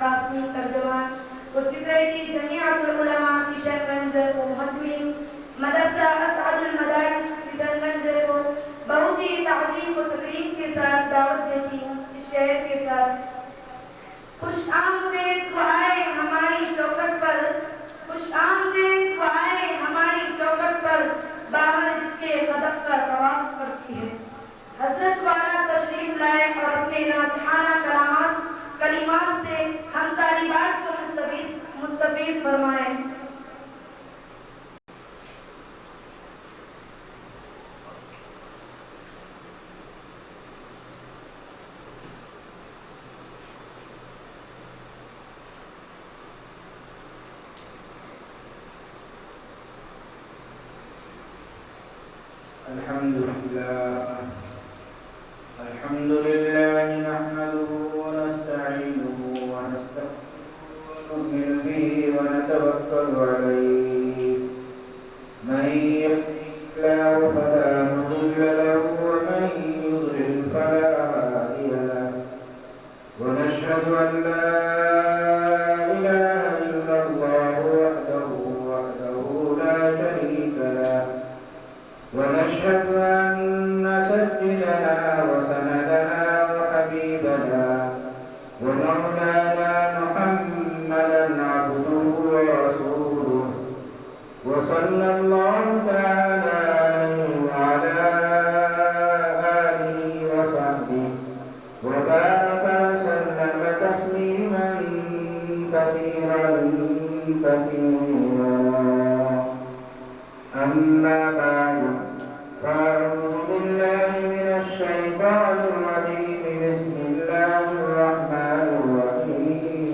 قاسمی ترجمان وسکریٹری جمعیت العلماء کشن گنج کو محتمین مدرسہ اسعد المدارس کشن گنج کو بہت ہی تعظیم و تکریم کے ساتھ دعوت دیتی ہوں اس شعر کے ساتھ۔ خوش آمدید تو آئے ہماری چوکھٹ پر، خوش آمدید تو آئے ہماری چوکھٹ پر، باہر جس کے قدم کا طواف کرتی ہے۔ حضرت والا تشریف لائے اور اپنے ناصحانہ کلمات سے ہم طالبات کو مستفیض فرمائیں۔ الحمد لله نحمده ونستعينه ونستغفره ونؤمن به ونتوكل عليه من يهده الله فلا مضل له ومن يضلل فلا هادي له ونشهد أن لا إله إلا الله وحده لا شريك له ونشهد أن سيدنا وسندنا وحبيبنا ومولانا محمدا عبده ورسوله وصلى الله تعالى عليه وعلى آله وصحبه وبارك وسلم تسليما كثيرا أما بعد فأعوذ بالله من الشيطان الرجيم بسم الله الرحمن الرحيم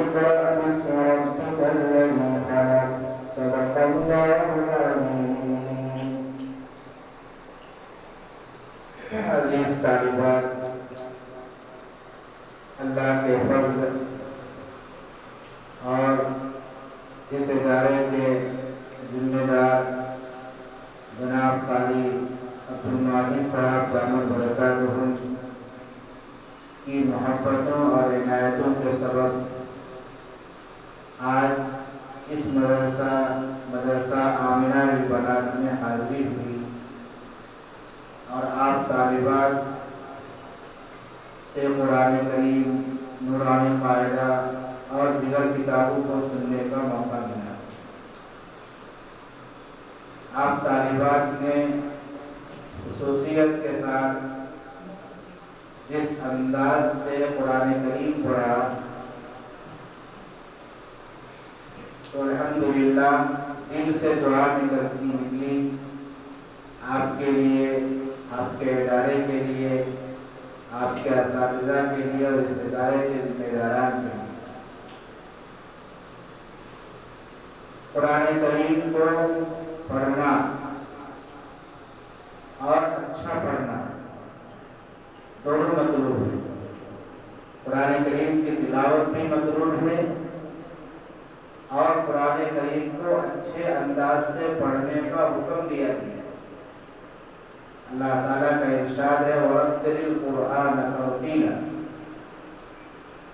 اقرأ باسم ربك الذي خلق صدق الله العظيم۔ عزیز طالبات، اللہ کے فضل اور اس ادارے کے ذمہ دار جناب قاری عبدالماجد صاحب دامت برکاتہ کی محبتوں اور عنایتوں کے سبب آج اس مدرسہ آمنہ البنات میں حاضری ہوئی اور آپ طالبات سے قرآن کریم، نورانی قاعدہ اور دیگر کتابوں کو سننے کا موقع ملا۔ آپ طالبات نے خصوصیت کے ساتھ جس انداز سے قرآن کریم پڑھا تو الحمدللہ دل سے دعا نکلی آپ کے لیے، آپ کے ادارے کے لیے، آپ کے اساتذہ کے لیے اور اس ادارے کے ذمہ داران کے لیے۔ قرآن کریم کو پڑھنا اور اچھا پڑھنا دونوں مطلوب ہے۔ قرآن کریم کی تلاوت بھی مطلوب ہے اور قرآن کریم کو اچھے انداز سے پڑھنے کا حکم دیا گیا۔ اللہ تعالیٰ کا ارشاد ہے وَرَتِّلِ الْقُرْآنَ تَرْتِيلًا،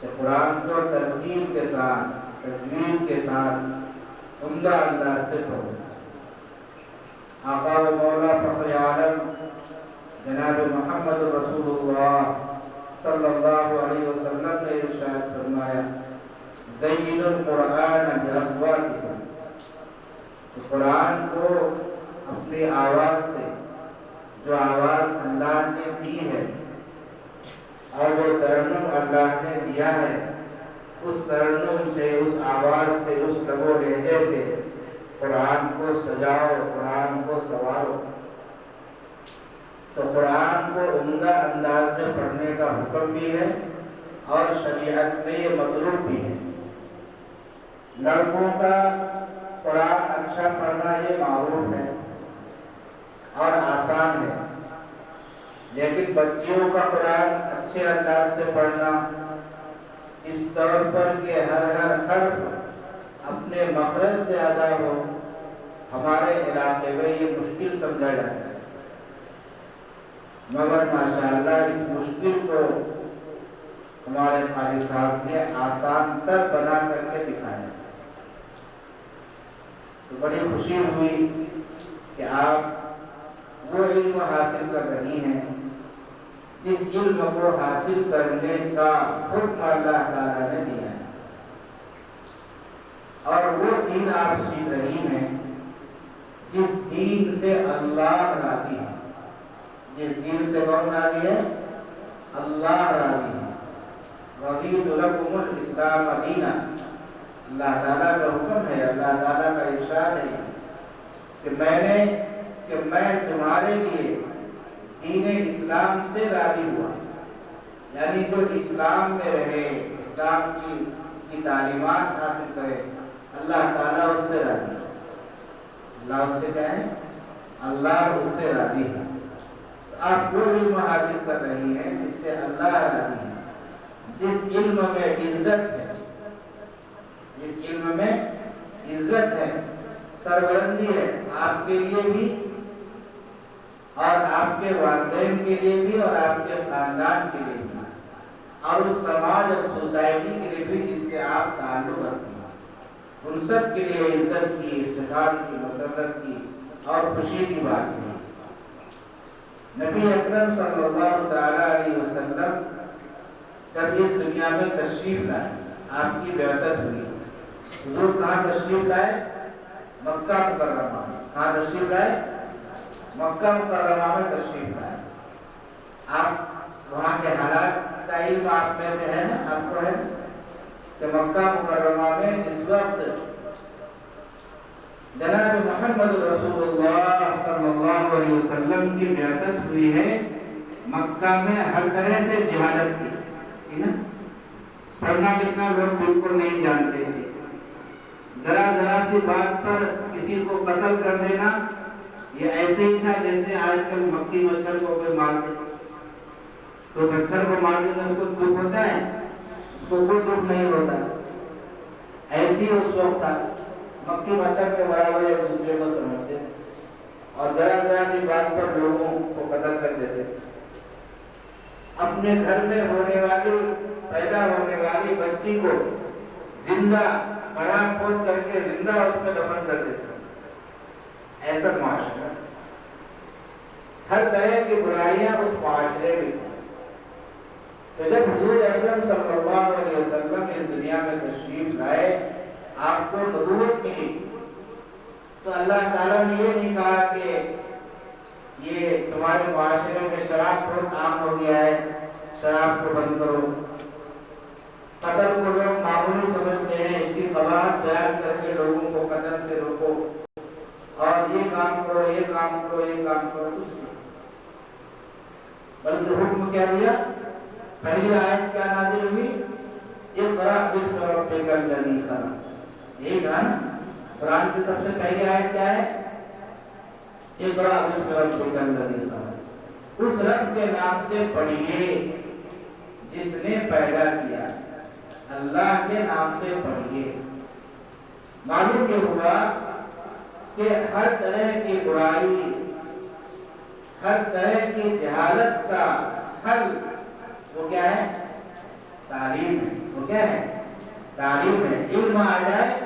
کہ قرآن کو ترتیل کے ساتھ، تجوید کے ساتھ عمدہ انداز سے پڑھو۔ آقا و مولا فخر عالم جناب محمد رسول اللہ صلی اللہ علیہ وسلم نے ارشاد فرمایا زین القرآن بأصواتکم، کہ قرآن کو اپنی آواز سے، جو آواز اللہ نے دی ہے اور وہ ترنم اللہ نے دیا ہے، اس ترنم سے، اس آواز سے، اس لب و لہجے سے قرآن کو سجاؤ، قرآن کو سنوارو۔ تو قرآن کو عمدہ انداز میں پڑھنے کا حکم بھی ہے اور شریعت میں یہ مطلوب بھی ہے۔ لڑکوں کا قرآن اچھا پڑھنا یہ معروف ہے اور آسان ہے، لیکن بچیوں کا قرآن اچھے انداز سے پڑھنا اس طور پر کہ ہر حرف اپنے مخرج سے ادا ہو، ہمارے علاقے میں یہ مشکل سمجھا جاتا ہے، مگر ماشاءاللہ اس مشکل کو ہمارے قاری صاحب نے آسان تر بنا کر کے دکھایا، تو بڑی خوشی ہوئی کہ آپ وہ علم حاصل کر رہی ہیں جس علم کو حاصل کرنے کا حکم اللہ تعالیٰ نے دیا ہے، اور وہ دین آپ سیکھ رہی ہیں جس دین سے اللہ راضی ہے، جس دین سے کون راضی ہے؟ اللہ راضی ہے۔ رضیت لکم الاسلام دینا، اللہ تعالیٰ کا حکم ہے، اللہ تعالیٰ کا ارشاد ہے کہ میں تمہارے لیے دین اسلام سے راضی ہوا، یعنی جو اسلام میں رہے، اسلام کی تعلیمات حاصل کرے، اللہ تعالیٰ اس سے راضی ہے۔ اللہ اس سے کیا ہے؟ اللہ اس سے راضی ہے۔ آپ جو علم حاصل کر رہی ہیں جس سے اللہ راضی ہے، جس علم میں عزت ہے، جس علم میں عزت ہے، سربلندی ہے، آپ کے لیے بھی اور آپ کے والدین کے لیے بھی اور آپ کے خاندان کے لیے بھی اور اس سماج اور سوسائٹی کے لیے بھی جس سے آپ تعلق رکھتے ہیں، ان سب کے لیے عزت کی، افتخار کی، مسرت کی اور خوشی کی بات ہے۔ نبی اکرم صلی اللہ تعالی علیہ وسلم جب اس دنیا میں تشریف لائے، آپ کی بعثت ہوئی، حضور کہاں تشریف لائے؟ مکہ مکرمہ میں۔ کہاں تشریف لائے؟ مکہ مکرمہ میں تشریف لائے۔ آپ وہاں کے حالات کا علم آپ میں سے ہے نا، آپ کو ہے کہ مکہ مکرمہ میں اس وقت جناب محمد رسول اللہ صلی اللہ علیہ وسلم کی بعثت ہوئی ہے۔ مکہ میں ہر طرح سے جہالت تھی، ٹھیک ہے، پڑھنا لکھنا لوگ بالکل نہیں جانتے تھے، ذرا سی بات پر کسی کو قتل کر دینا یہ ایسے ہی تھا جیسے آج کل مکھی مچھر کو کوئی مار دے، تو مچھر کو مار دینا اس کو دکھ ہوتا ہے؟ اس کو کوئی دکھ نہیں ہوتا، ایسی اس وقت تھا، مکھی مچھر کے برابر ایک دوسرے کو سمجھتے اور ذرا سی بات پر لوگوں کو قتل کر دیتے۔ اپنے گھر میں ہونے والی، پیدا ہونے والی بچی کو زندہ بڑا کھود کر کے زندہ اس میں دفن کر دیتے، ایسا معاشرہ، ہر طرح کی برائیاں اس معاشرے میں تھیں۔ تو جب حضور اکرم صلی اللہ علیہ وسلم اس دنیا میں تشریف لائے، آپ کو نبوت ملی، تو اللہ تعالیٰ نے یہ نہیں کہا کہ یہ تمہارے معاشرے میں شراب بہت عام ہو گیا ہے، شراب کو بند کرو، قتل کو لوگ معمولی سمجھتے ہیں، اس کی قباحت بیان کر کے لوگوں کو قتل سے روکو اور یہ کام کرو، یہ کام کرو، یہ کام کرو، بلکہ حکم کیا دیا؟ پہلی آیت کیا نازل ہوئی؟ اقرأ باسم ربک الذی خلق، یہی کہا نا، قرآن کی سب سے پہلی آیت کیا ہے؟ اقرأ باسم ربک الذی خلق، اس رب کے نام سے پڑھیے جس نے پیدا کیا، اللہ کے نام سے پڑھیے۔ معلوم یہ ہوا کہ ہر طرح کی برائی، ہر طرح کی جہالت کا حل وہ کیا ہے؟ تعلیم ہے۔ وہ کیا ہے؟ تعلیم ہے۔ علم آ جائے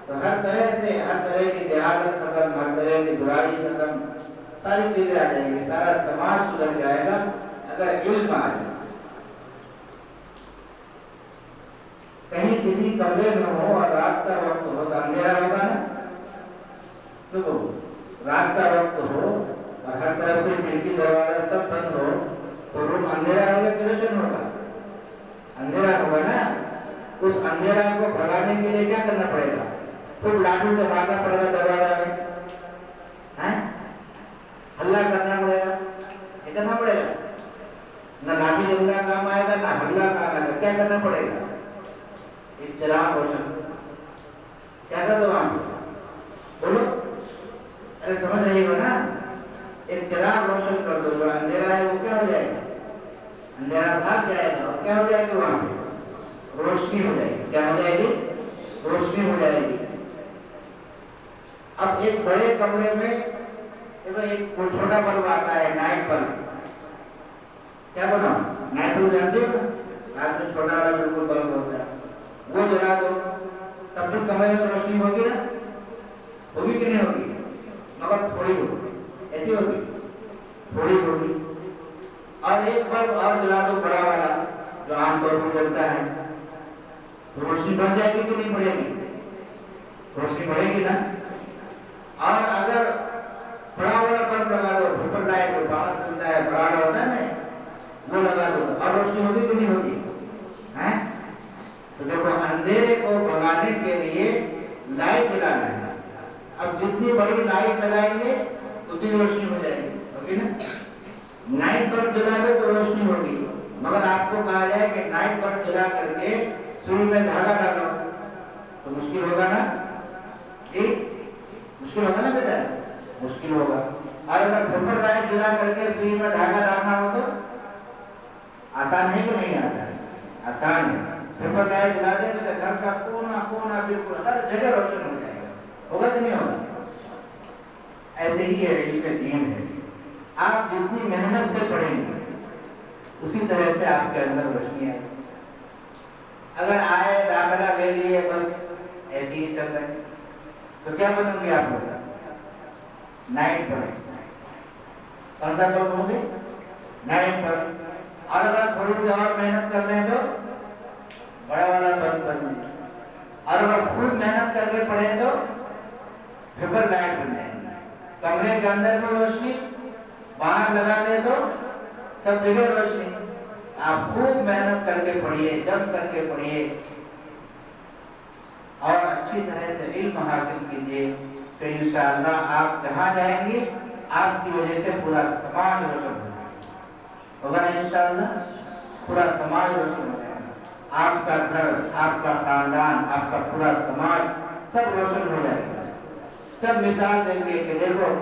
تو ہر طرح سے، ہر طرح کی جہالت ختم، ہر طرح کی برائی ختم، ساری چیزیں آ جائیں گی، سارا سماج سدھر جائے گا اگر علم آ جائے۔ کہیں کسی کمرے میں ہو اور رات کا وقت ہو تو اندھیرا ہوگا نا، تو رات کا وقت ہو اور ہر طرف سے کھڑکی دروازہ سب بند ہو تو روم اندھیرا ہوگا کہ روشن ہوگا؟ اندھیرا ہوگا نا۔ اس اندھیرا کو بھگانے کے لیے کیا کرنا پڑے گا؟ خود لاٹھی سے مارنا پڑے گا دروازہ میں، ہلہ کرنا پڑے گا، یہ کرنا پڑے گا، نہ لاٹھی جلدا کام آئے گا نہ ہلہ کام آئے گا، کیا کرنا پڑے گا؟ ایک چراغ روشن، کیا کر دو وہاں بولو، ارے سمجھ رہی ہو نا، ایک چراغ روشن کر دو، جو اندھیرا ہے وہ کیا ہو جائے گا؟ اندھیرا بھاگ جائے گا اور کیا ہو جائے گی؟ وہاں پہ روشنی ہو جائے گی۔ کیا ہو جائے گی؟ روشنی ہو جائے گی۔ اب ایک بڑے کمرے میں ایک چھوٹا بلب آتا ہے، نائٹ بلب، کیا بنا؟ نائٹ بلب جانتے ہو؟ रात में छोटा वाला बिल्कुल बल्ब होता है, वो जला दो, तब भी कमरे में रोशनी होगी ना, होगी कि नहीं होगी? मगर थोड़ी होगी, ऐसी होगी, थोड़ी होगी। और एक बल्ब और जला दो बड़ा वाला, जो आमतौर पर जलता है, तो रोशनी बढ़ जाएगी कि नहीं बढ़ेगी? रोशनी बढ़ेगी ना। और अगर बड़ा वाला बल्ब लगा दो, सुपर लाइट जो बाहर चलता है, बड़ा वाला होता है ना, वो लगा दो, और रोशनी होगी कि नहीं होगी? हैं? तो देखो, अंधेरे को भगाने के लिए लाइट जलाना है। अब जितनी बड़ी लाइट लगाएंगे उतनी रोशनी हो जाएगी, होगी ना। नाइट बल्ब जला दो तो रोशनी होगी, मगर आपको कहा जाए कि नाइट बल्ब जला करके सुई में धागा डालो, तो मुश्किल होगा ना जी, मुश्किल होगा ना बेटा, मुश्किल होगा। और अगर सुपर लाइट जला करके सुई में धागा डालना हो तो आसान है कि नहीं आसान? आसान है। सुपर लाइट जला देंगे तो घर का कोना कोना बिल्कुल हर जगह रोशन हो जाएगा, होगा कि नहीं होगा? ऐसे ही है, इल्म दीन है। आप जितनी मेहनत से पढ़ेंगे उसी तरह से आपके अंदर रोशनी आएगी। अगर आए दाखिला ले लिए बस ऐसे ही चल रहे तो क्या बनोगे आप लोग? नाइट पर, कौन सा पर बनोगे? नाइट पर। और अगर थोड़ी सी और मेहनत कर लें तो बड़ा वाला बल्ब बन जाए, और अगर खूब मेहनत करके पढ़े तो सुपर लाइट बन जाएंगे। कमरे के अंदर भी रोशनी, बाहर लगा दे तो सब जगह रोशनी। आप खूब मेहनत करके पढ़िए, जम करके पढ़िए और अच्छी तरह से इल्म हासिल कीजिए, तो इंशाअल्लाह आप जहाँ जाएंगे आपकी वजह से पूरा समाज रोशन होगा ना। इंशाअल्लाह पूरा समाज रोशन हो जाएगा, आपका घर, आपका खानदान, आपका पूरा समाज सब रोशन हो जाएगा। सब मिसाल देंगे कि देखो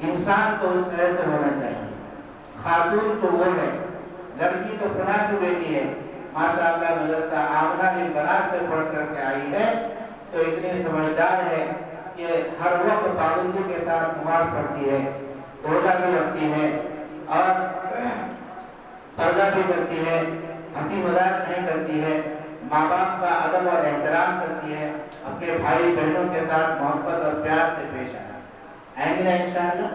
इंसान तो उस तरह से होना चाहिए, खातून तो वो है, लड़की तो फला की बेटी है, माशाअल्लाह मदरसा आमना बिन बनास से पढ़ करके आई है, तो इतनी समझदार है कि हर वक्त पाबंदी के साथ नमाज पढ़ती है, रोजा भी रखती है और पर्दा भी करती है, हंसी मजाक नहीं करती है, माँ बाप का अदब और एहतराम करती है, अपने भाई बहनों के साथ मोहब्बत और प्यार से पेश आना। आएंगे ना इंशाअल्लाह?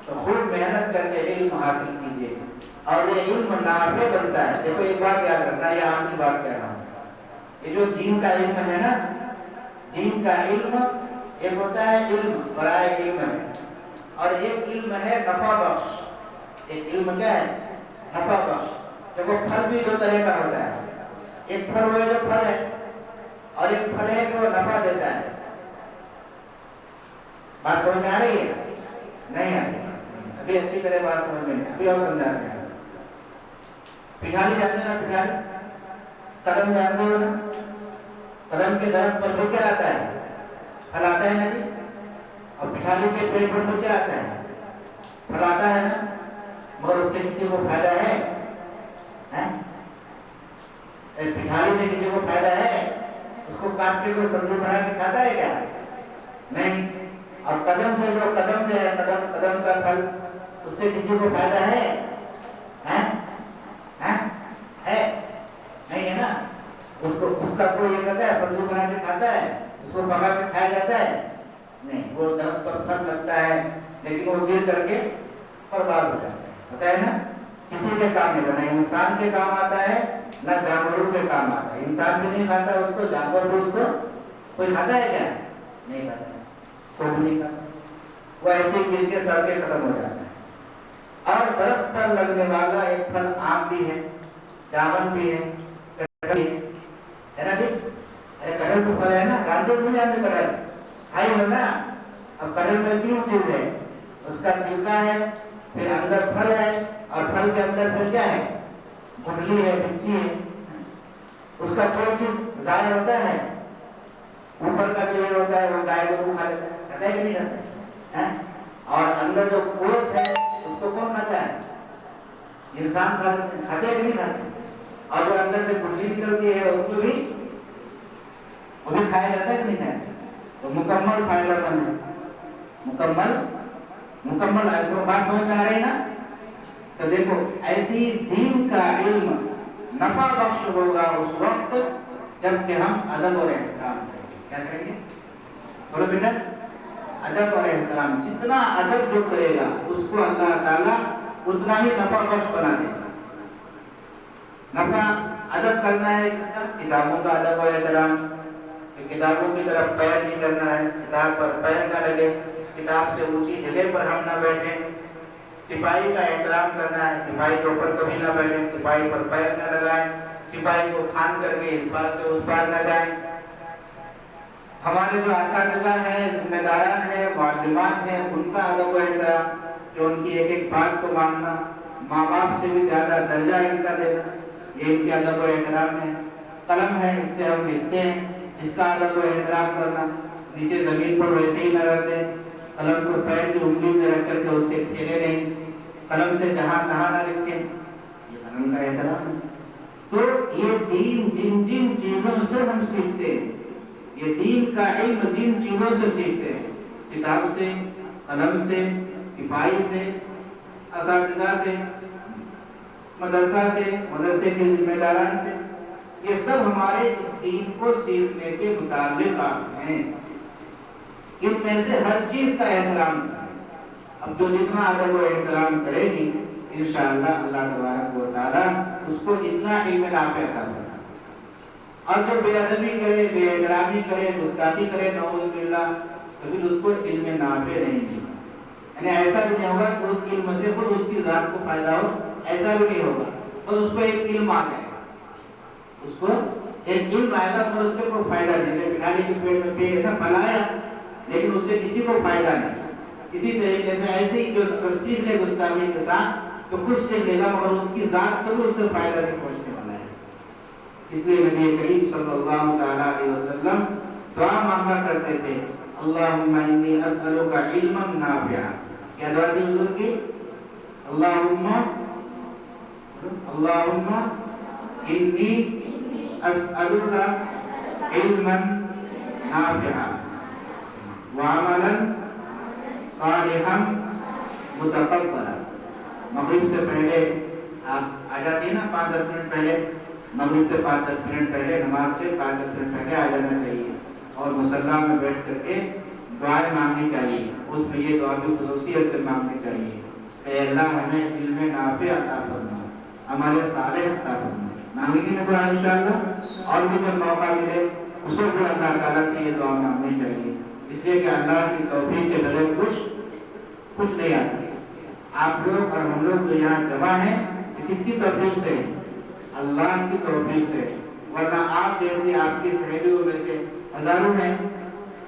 तो खूब मेहनत करके इल्म हासिल कीजिए और ये इल्म नाफे बनता है। देखो एक बात याद रखना, ये आखिरी बात कह रहा हूँ, ये जो दीन का इल्म है ना, दीन का इल्म एक होता है इल्म बराए इल्म है, और एक इल्म है नफा बख्श। एक इल्म क्या है? नफा बख्श। देखो फल भी दो तरह का होता है, एक फल वो जो फल है और एक फल है कि वो नफा देता है। बात समझ आ रही है? नहीं आ रही? अभी अच्छी तरह बात समझ में, अभी और समझाते हैं। पिठाली जानते हैं ना? पिठाली कदम जानते हो ना? कदम के दरख्त पर भी क्या आता है? फल आता है ना जी। और पिठाली के पेड़ पर भी क्या आता है? फल आता है ना। मगर उससे किसी को फायदा है? पिठाली से किसी को फायदा है? उसको काट के कोई सब्जी बना के खाता है क्या? नहीं। और कदम से जो कदम जो है, कदम का फल, उससे किसी को फायदा है? है नहीं है ना। उसको उसका कोई ये करता है, सब्जी बना के खाता है, उसको पका के खाया जाता है? नहीं। वो दरख्त पर फल लगता है लेकिन वो गिर करके बर्बाद हो जाता है, होता है ना। किसी के काम नहीं, ना इंसान के काम आता है ना जानवरों के काम आता है। इंसान भी नहीं खाता उसको, जानवर भी उसको, कोई खाता है क्या? नहीं खाता है, कोई नहीं खाता। वो ऐसे ही गिर के सड़ के खत्म हो जाता है। और दरख्त पर लगने वाला एक फल आम भी है, जामुन भी है, कटहल भी है ना जी। अरे कटहल तो फल है ना, जानते नहीं जानते? कटहल खाई हो ना। अब कटहल में तीन चीज है, उसका छिलका है, फिर अंदर फल है, और फल के अंदर फिर क्या है? गुठली है, बिच्ची है। उसका कोई चीज जाहिर होता है? ऊपर का जो ये होता है वो गाय को खा लेता है, खाता है कि नहीं खाता है? और अंदर जो कोष है उसको कौन खाता है? इंसान खाते हैं कि नहीं खाते? और जो अंदर से गुठली निकलती है उसको भी, वो भी खाया जाता है कि नहीं खाया? तो मुकम्मल फायदेमंद है, मुकम्मल ऐसे बात समझ में आ रही ना। तो देखो ऐसी दीन का इल्म नफा बख्श होगा उस वक्त जब कि हम अदब और एहतराम करेंगे। क्या करेंगे? बोलो बेटा, अदब और एहतराम। जितना अदब जो करेगा उसको अल्लाह ताला उतना ही नफा बख्श बना देगा। नफा अदब करना है, किताबों का अदब और एहतराम, किताबों की तरफ पैर नहीं करना है, किताब पर पैर न लगे, किताब से ऊंची जगह पर हम न बैठे। सिपाही का एहतराम करना है, सिपाही के ऊपर कभी न बैठे, सिपाही पर पैर न लगाएं, सिपाही को फान करके इस पार से उस पार न जाएं। हमारे जो असातिज़ा हैं, जिम्मेदारान हैं, मुअल्लिमात हैं, उनका अदब व एहतराम, जो उनकी एक एक बात को मानना, माँ बाप से भी ज़्यादा दर्जा इनका देना, ये इनके अदब व एहतराम है। कलम है, इससे हम लिखते हैं, इसका अदब व एहतराम करना, नीचे ज़मीन पर वैसे ही न रख दें, कलम को पैर की उंगली में रख करके उससे खेले नहीं, कलम से जहाँ तहाँ न लिखें, ये कलम का एहतराम है। तो ये दीन जिन जिन चीज़ों से हम सीखते हैं, ये दीन का इल्म जिन चीज़ों से सीखते हैं, किताब से, कलम से, सिपाही से, असातिज़ा से, मदरसा से, मदरसे के जिम्मेदारान से, ये सब हमारे इस दीन को सीखने के मुताबिक हैं। इनमें से हर चीज़ का एहतराम करें। अब जो जितना अदब व एहतराम करेगी इंशाअल्लाह अल्लाह तबारक व तआला उसको इतना इल्म नाफ़े अता फरमाएगा। और जो बेअदबी करे, बेएहतरामी करे, गुस्ताखी करे, नऊज़ बिल्लाह, तो फिर उसको इल्म नाफ़े नहीं मिलेगा। यानी ऐसा भी नहीं होगा कि उस इल्म से खुद उसकी ज़ात को फायदा हो, ऐसा भी नहीं होगा। और उसको एक इल्म आ जाएगा, उसको एक इल्म आएगा पर उससे कोई फायदा नहीं। जैसे बिलाली के पेट में पेड़ ना फलाया, लेकिन उससे किसी को फायदा नहीं। इसी तरीके से ऐसे ही जो सीख ले गुस्ताखी के साथ तो कुछ सीख लेगा मगर उसकी ज़ात को भी उससे फायदा नहीं पहुँचने वाला है। इसलिए नबी करीम सल्लल्लाहु तआला अलैहि वसल्लम दुआ मांगा करते थे, अल्लाहुम्मा इन्नी अस्अलुका इल्मन नाफ़िआ। क्या दुआ थी हुजूर की? अल्लाहुम्मा इन्नी अस्अलुका इल्मन नाफ़िआ व अमलन सालिहन मुतक़ब्बला। मगरिब से पहले आप आ जाती है ना, 5-10 मिनट पहले, मगरिब से 5-10 मिनट पहले, नमाज से 5-10 मिनट पहले आ जाना चाहिए और मुसल्ला में बैठ करके दुआएं मांगनी चाहिए। उसमें ये दुआ भी खुसूसियत से मांगनी चाहिए कि अल्लाह हमें इल्म नाफ़े अता फरमा, हमारे सालेह अता फरमा। मांगेंगे ना दुआ इंशाअल्लाह। और भी जब मौका मिले उसको भी अल्लाह ताला से ये दुआ मांगनी चाहिए, इसलिए कि अल्लाह की तौफीक के बगैर कुछ नहीं आता। आप लोग और हम लोग जो यहाँ जमा हैं, किसकी तौफीक से? अल्लाह की तौफीक से। वरना आप जैसी आपकी सहेलियों में से हजारों हैं,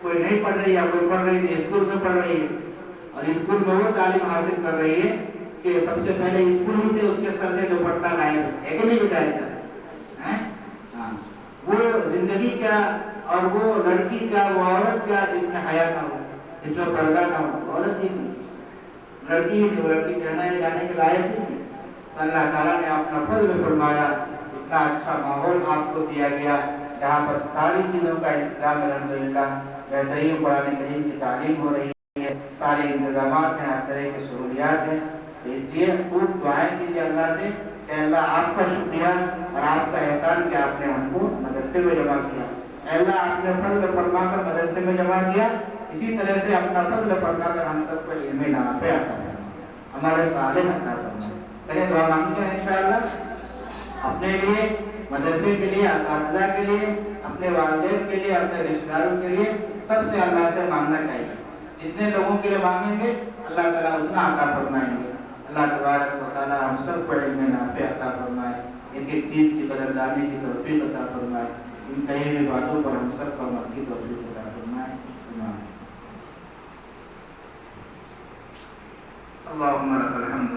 कोई नहीं पढ़ रही है, कोई पढ़ रही है, स्कूल में पढ़ रही है, और स्कूल में वो तालीम हासिल कर रही है कि सबसे पहले स्कूल ही से उसके सर से दुपट्टा गायब है कि नहीं बेटा? ऐसा है। हाँ, वो जिंदगी क्या और वो लड़की क्या, वो औरत क्या जिसमें हया ना हो, जिसमें पर्दा ना हो, औरत ही नहीं, लड़की ही नहीं। लड़की कहना है जाने के लायक ही नहीं। अल्लाह ताला ने अपना फज़्ल फरमाया, इतना अच्छा माहौल आपको दिया गया जहाँ पर सारी चीज़ों का इंतजाम अल्हम्दुलिल्लाह, बेहतरीन कुरान करीम की तालीम हो रही है, सारे इंतजामात हैं, हर तरह की सहूलियात हैं। तो इसलिए खूब दुआएं कीजिए अल्लाह से कि अल्लाह आपका शुक्रिया और आपका एहसान कि आपने हमको मदरसे में जमा किया। अल्लाह आपने फज़्ल फरमाकर मदरसे में जमा किया, इसी तरह से अपना फज़्ल फरमाकर हम सबको इल्म नाफ़े अता फरमा, हमारे सालेह अता फरमा। चलिए दुआ मांगेंगे इंशाअल्लाह अपने लिए, मदरसे के लिए, असातिज़ा के लिए, अपने वालिदैन के लिए, अपने रिश्तेदारों के लिए, सबसे अल्लाह से मांगना चाहिए। जितने लोगों के लिए मांगेंगे अल्लाह ताला उतना अता फरमाएंगे। अल्लाह तबारक व तआला हम सबको इल्म नाफ़े अता फरमाए, एक एक चीज़ की कदरदानी की तौफीक अता फरमाए, इन कही हुई बातों पर हम सब को अमल की तौफीक अता फरमाए। अल्लाहुम्मा लकल हम्दु